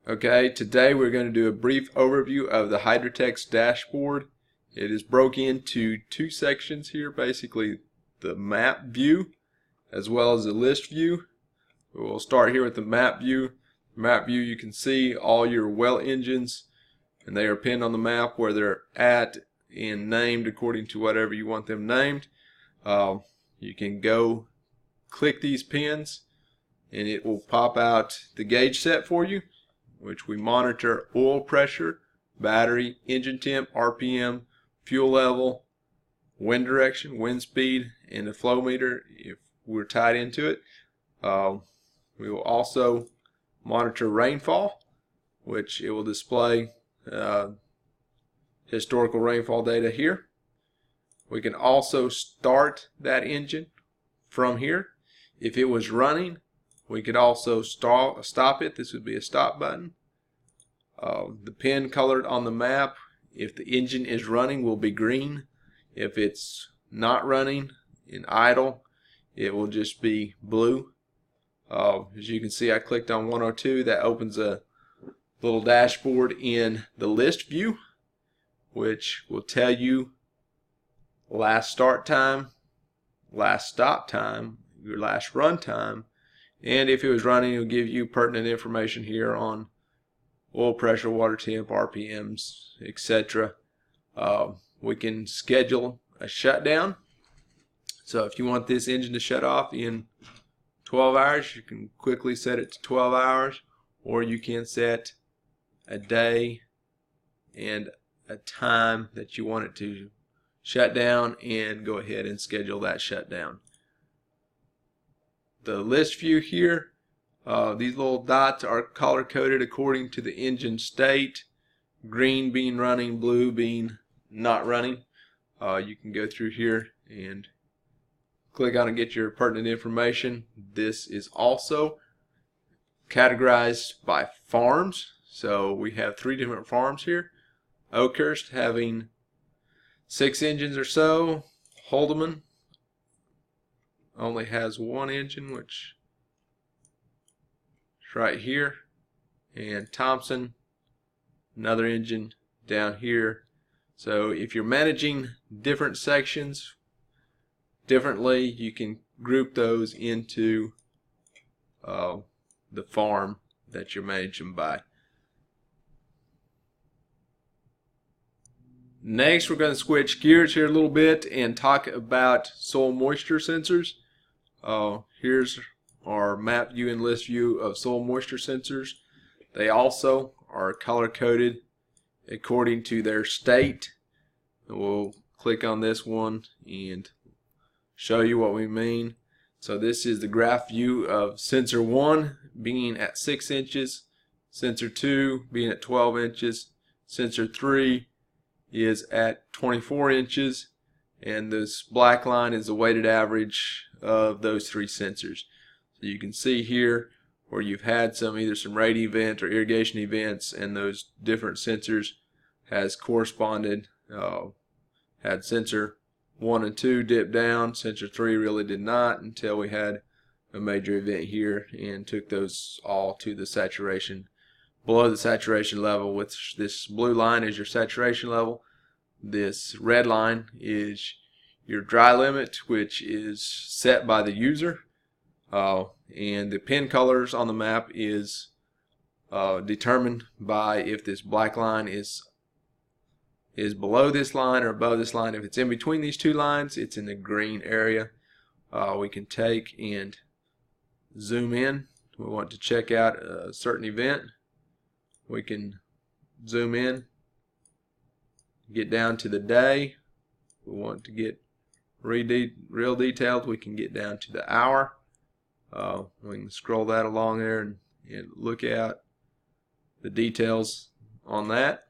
Okay, today we're going to do a brief overview of the Hydrotex dashboard. It is broken into two sections here, basically the map view as well as the list view. We'll start here with the map view. Map view, you can see all your well engines and they are pinned on the map where they're at and named according to whatever you want them named. You can go click these pins and it will pop out the gauge set for you, which we monitor oil pressure, battery, engine temp, RPM, fuel level, wind direction, wind speed, and the flow meter if we're tied into it. We will also monitor rainfall, which it will display historical rainfall data here. We can also start that engine from here. If it was running, we could also stop it. This would be a stop button. The pin colored on the map, if the engine is running, will be green. If it's not running in idle, it will just be blue. As you can see, I clicked on 102. That opens a little dashboard in the list view, which will tell you last start time, last stop time, your last run time, and if it was running, it will give you pertinent information here on oil pressure, water temp, RPMs, etc. We can schedule a shutdown. So if you want this engine to shut off in 12 hours, you can quickly set it to 12 hours, or you can set a day and a time that you want it to shut down and go ahead and schedule that shutdown. The list view here, these little dots are color coded according to the engine state, green being running, blue being not running. You can go through here and click on and get your pertinent information. This is also categorized by farms. So we have 3 different farms here. Oakhurst having 6 engines or so. Holdeman only has 1 engine, which is right here, and Thompson another engine down here. So if you're managing different sections differently, you can group those into the farm that you're managing by. Next, we're going to switch gears here a little bit and talk about soil moisture sensors. Here's our map view and list view of soil moisture sensors. They also are color coded according to their state. We'll click on this one and show you what we mean. So this is the graph view of sensor 1 being at 6 inches, sensor 2 being at 12 inches, sensor 3 is at 24 inches, and this black line is the weighted average of those 3 sensors. So you can see here where you've had either some rain event or irrigation events, and those different sensors has corresponded. Had sensor 1 and 2 dip down, sensor 3 really did not until we had a major event here and took those all to the saturation, below the saturation level, which this blue line is your saturation level. This red line is your dry limit, which is set by the user, and the pin colors on the map is determined by if this black line is below this line or above this line. If it's in between these 2 lines, it's in the green area. We can take and zoom in. We want to check out a certain event. We can zoom in, get down to the day. We want to get real detailed. We can get down to the hour. We can scroll that along there and look at the details on that.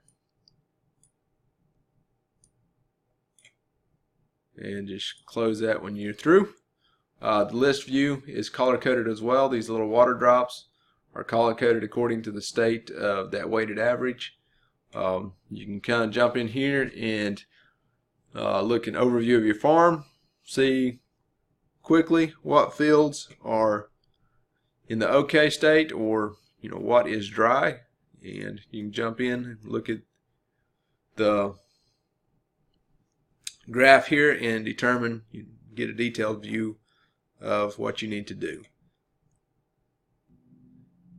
And just close that when you're through. The list view is color coded as well. These little water drops are color coded according to the state of that weighted average. You can kind of jump in here and look an overview of your farm, see quickly what fields are in the okay state, or what is dry, and you can jump in and look at the graph here and determine, you get a detailed view of what you need to do.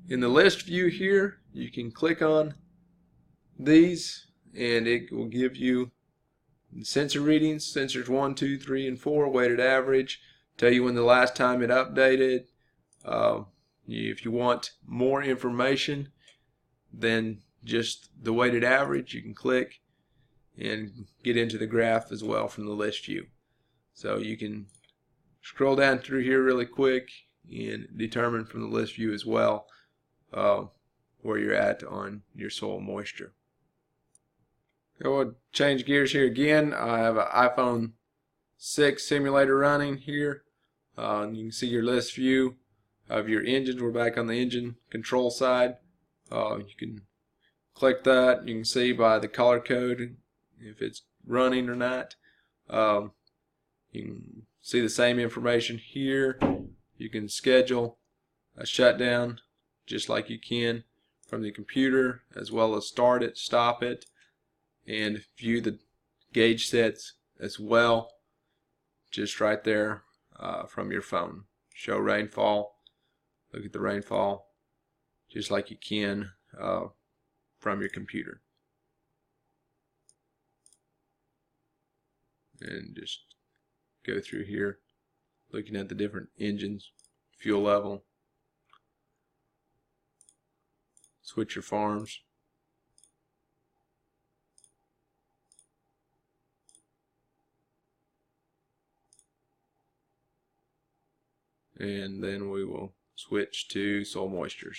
In the list view here, you can click on these and it will give you the sensor readings, sensors 1, 2, 3, and 4, weighted average, tell you when the last time it updated. If you want more information than just the weighted average, you can click and get into the graph as well from the list view. So you can scroll down through here really quick and determine from the list view as well where you're at on your soil moisture. I will change gears here again. I have an iPhone 6 simulator running here. You can see your list view of your engines. We're back on the engine control side. You can click that. You can see by the color code if it's running or not. You can see the same information here. You can schedule a shutdown just like you can from the computer, as well as start it, stop it, and view the gauge sets as well, just right there from your phone. Show rainfall, look at the rainfall just like you can from your computer. And just go through here looking at the different engines, fuel level, switch your farms. And then we will switch to soil moistures.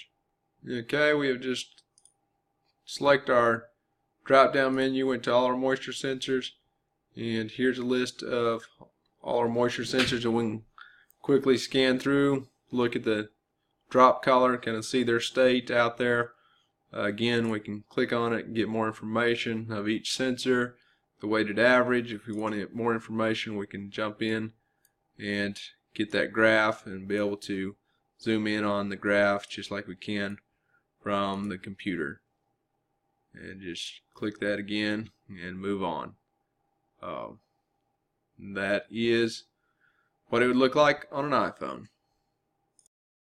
Okay, we have just select our drop down menu, went to all our moisture sensors, and here's a list of all our moisture sensors that we can quickly scan through, look at the drop color, kind of see their state out there. Again, we can click on it and get more information of each sensor, the weighted average. If we want more information, we can jump in and get that graph and be able to zoom in on the graph just like we can from the computer. And just click that again and move on. That is what it would look like on an iPhone.